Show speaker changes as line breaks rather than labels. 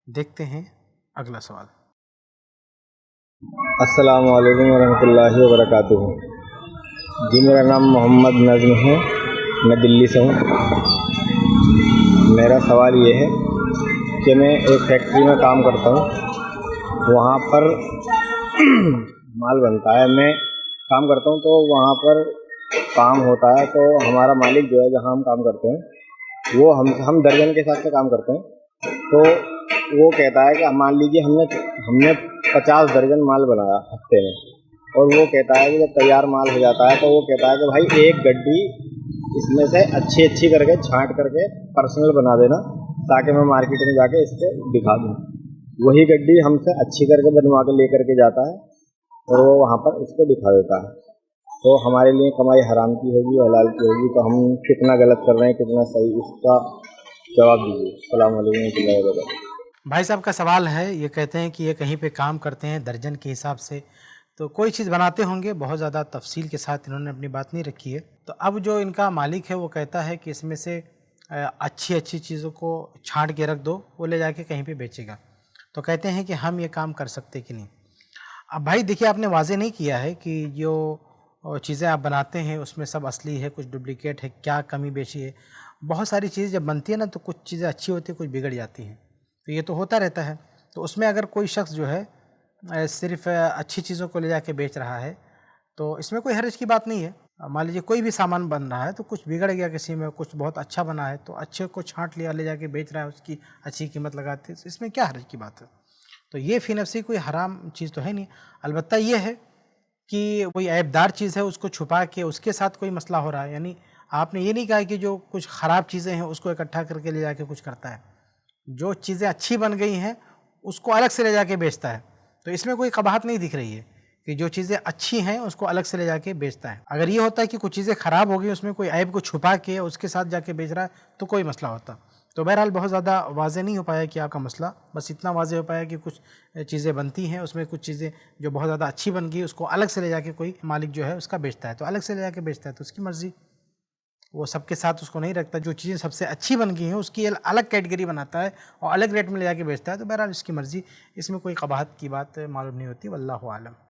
देखते हैं अगला सवाल।
अस्सलाम वालेकुम वरहमतुल्लाहि वबरकातुहू। जी मेरा नाम मोहम्मद नज़्म है, मैं दिल्ली से हूँ। मेरा सवाल ये है कि मैं एक फैक्ट्री में काम करता हूँ, वहाँ पर माल बनता है। मैं काम करता हूँ तो वहाँ पर काम होता है, तो हमारा मालिक जो है, जहाँ हम काम करते हैं, वो हम दर्जन के हिसाब से काम करते हैं। तो वो कहता है कि मान लीजिए हमने 50 दर्जन माल बनाया हफ्ते में, और वो कहता है कि जब तैयार माल हो जाता है तो वो कहता है कि भाई एक गड्डी इसमें से अच्छी करके छांट करके पर्सनल बना देना, ताकि मैं मार्केट में जाके इसको दिखा दूँ। वही गड्डी हमसे अच्छी करके बनवा के लेकर के जाता है और वो वहाँ पर इसको दिखा देता है। तो हमारे लिए कमाई हराम की होगी, हलाल की होगी, तो हम कितना गलत कर रहे हैं, कितना सही, इसका जवाब दीजिए। अस्सलाम वालेकुम warahmatullahi wabarakatuh।
भाई साहब का सवाल है, ये कहते हैं कि ये कहीं पे काम करते हैं दर्जन के हिसाब से, तो कोई चीज़ बनाते होंगे, बहुत ज़्यादा तफसील के साथ इन्होंने अपनी बात नहीं रखी है। तो अब जो इनका मालिक है वो कहता है कि इसमें से अच्छी चीज़ों को छांट के रख दो, वो ले जाके कहीं पे बेचेगा। तो कहते हैं कि हम ये काम कर सकते कि नहीं। अब भाई देखिए, आपने वाज़ेह नहीं किया है कि जो चीज़ें आप बनाते हैं उसमें सब असली है, कुछ डुप्लीकेट है, क्या कमी बेची है। बहुत सारी चीज़ जब बनती है ना, तो कुछ चीज़ें अच्छी होती है, कुछ बिगड़ जाती हैं, तो ये तो होता रहता है। तो उसमें अगर कोई शख्स जो है सिर्फ़ अच्छी चीज़ों को ले जाके बेच रहा है, तो इसमें कोई हर्ज की बात नहीं है। मान लीजिए कोई भी सामान बन रहा है, तो कुछ बिगड़ गया किसी में, कुछ बहुत अच्छा बना है, तो अच्छे को छाँट लिया, ले जाके बेच रहा है, उसकी अच्छी कीमत लगाते हैं, तो इसमें क्या हर्ज की बात है। तो ये फ़ी नफ़सी कोई हराम चीज़ तो है नहीं। अलबत्ता ये है कि कोई ऐबदार चीज़ है, उसको छुपा के उसके साथ कोई मसला हो रहा है। यानी आपने ये नहीं कहा कि जो कुछ ख़राब चीज़ें हैं उसको इकट्ठा करके ले जाके कुछ करता है। जो चीज़ें अच्छी बन गई हैं उसको अलग से ले जाके बेचता है। तो इसमें कोई कबाहत नहीं दिख रही है कि जो चीज़ें अच्छी हैं उसको अलग से ले जाके बेचता है। अगर ये होता है कि कुछ चीज़ें ख़राब हो गई, उसमें कोई ऐब को छुपा के उसके साथ जाके बेच रहा है, तो कोई मसला होता। तो बहरहाल बहुत ज़्यादा वाज़ेह नहीं हो पाया कि आपका मसला, बस इतना वाज़ेह हो पाया कि कुछ चीज़ें बनती हैं, उसमें कुछ चीज़ें जो बहुत ज़्यादा अच्छी बन गई उसको अलग से ले जाके कोई मालिक जो है उसका बेचता है, तो अलग से ले जाके बेचता है, तो उसकी मर्ज़ी। वो सबके साथ उसको नहीं रखता। जो चीज़ें सबसे अच्छी बन गई हैं उसकी अलग कैटेगरी बनाता है और अलग रेट में ले जाके बेचता है, तो बहरहाल इसकी मर्ज़ी। इसमें कोई कबाहत की बात मालूम नहीं होती। वल्लाहु आलम।